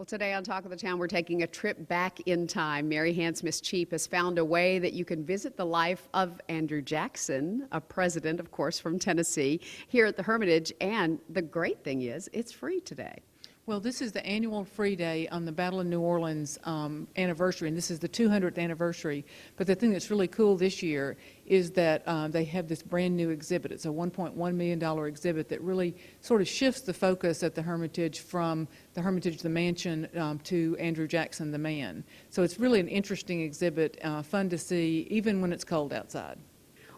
Well, today on Talk of the Town, we're taking a trip back in time. Mary tott-ms-cheap has found a way that you can visit the life of Andrew Jackson, a president, of course, from Tennessee, here at the Hermitage. And the great thing is, it's free today. Well, this is the annual free day on the Battle of New Orleans anniversary, and this is the 200th anniversary. But the thing that's really cool this year is that they have this brand new exhibit. It's a $1.1 million exhibit that really sort of shifts the focus at the Hermitage from the Hermitage, the mansion, to Andrew Jackson, the man. So it's really an interesting exhibit, fun to see, even when it's cold outside.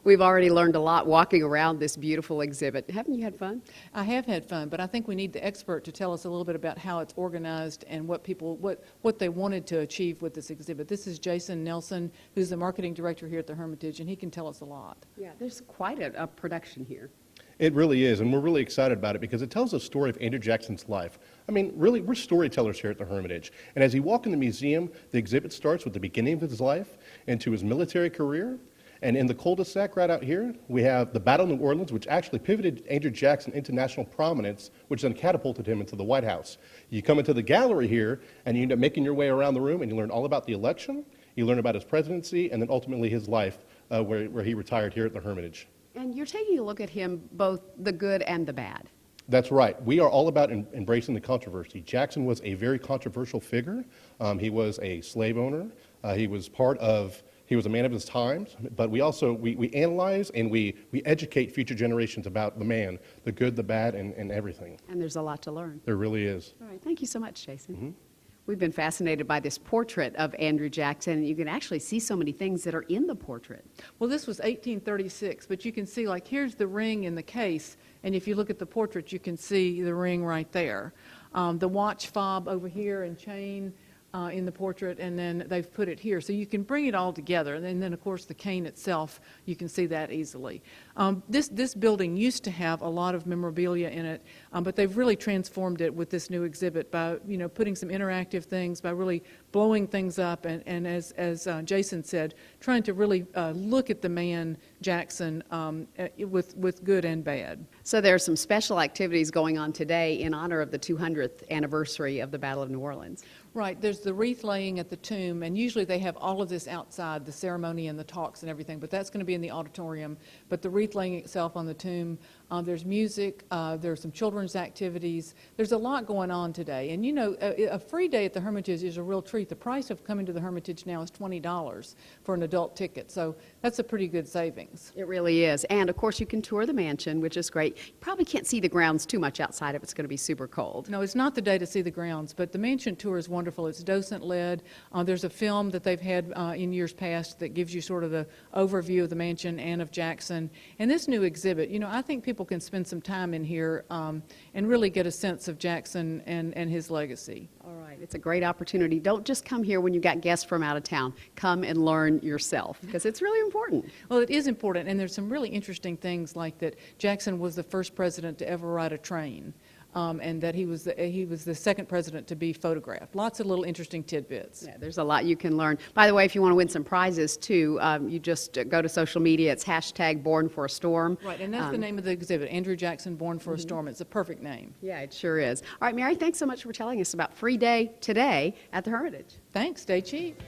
We've already learned a lot walking around this beautiful exhibit. Haven't you had fun? I have had fun, but I think we need the expert to tell us a little bit about how it's organized and what they wanted to achieve with this exhibit. This is Jason Nelson, who's the marketing director here at the Hermitage, and he can tell us a lot. Yeah, there's quite a production here. It really is, and we're really excited about it because it tells a story of Andrew Jackson's life. I mean, really, we're storytellers here at the Hermitage. And as you walk in the museum, the exhibit starts with the beginning of his life into his military career. And in the cul-de-sac right out here, we have the Battle of New Orleans, which actually pivoted Andrew Jackson into national prominence, which then catapulted him into the White House. You come into the gallery here, and you end up making your way around the room, and you learn all about the election, you learn about his presidency, and then ultimately his life, where he retired here at the Hermitage. And you're taking a look at him, both the good and the bad. That's right. We are all about embracing the controversy. Jackson was a very controversial figure. He was a slave owner. He was a man of his times, but we also, we analyze and we educate future generations about the man, the good, the bad, and everything. And there's a lot to learn. There really is. All right, thank you so much, Jason. Mm-hmm. We've been fascinated by this portrait of Andrew Jackson, and you can actually see so many things that are in the portrait. Well, this was 1836, but you can see, like, here's the ring in the case, and if you look at the portrait, you can see the ring right there. The watch fob over here and chain in the portrait, and then they've put it here. So you can bring it all together. And then, of course, the cane itself, you can see that easily. This building used to have a lot of memorabilia in it, but they've really transformed it with this new exhibit by, putting some interactive things, by really blowing things up, and as Jason said, trying to really look at the man, Jackson, with good and bad. So there are some special activities going on today in honor of the 200th anniversary of the Battle of New Orleans. Right, there's the wreath laying at the tomb, and usually they have all of this outside, the ceremony and the talks and everything, but that's going to be in the auditorium. But the wreath laying itself on the tomb, there's music, there's some children's activities. There's a lot going on today. And a free day at the Hermitage is a real treat. The price of coming to the Hermitage now is $20 for an adult ticket, so that's a pretty good savings. It really is. And of course you can tour the mansion, which is great. You probably can't see the grounds too much outside if it's going to be super cold. No, it's not the day to see the grounds, but the mansion tour is wonderful. It's docent-led. There's a film that they've had in years past that gives you sort of the overview of the mansion and of Jackson. And this new exhibit, I think people can spend some time in here and really get a sense of Jackson and his legacy. All right, it's a great opportunity. Don't just come here when you've got guests from out of town. Come and learn yourself, because it's really important. Well, it is important, and there's some really interesting things like that Jackson was the first president to ever ride a train. And that he was the second president to be photographed. Lots of little interesting tidbits. Yeah, there's a lot you can learn. By the way, if you want to win some prizes too, you just go to social media. It's #BornForAStorm. Right, and that's the name of the exhibit, Andrew Jackson, Born for a Storm. It's a perfect name. Yeah, it sure is. All right, Mary, thanks so much for telling us about Free Day today at the Hermitage. Thanks, stay cheap.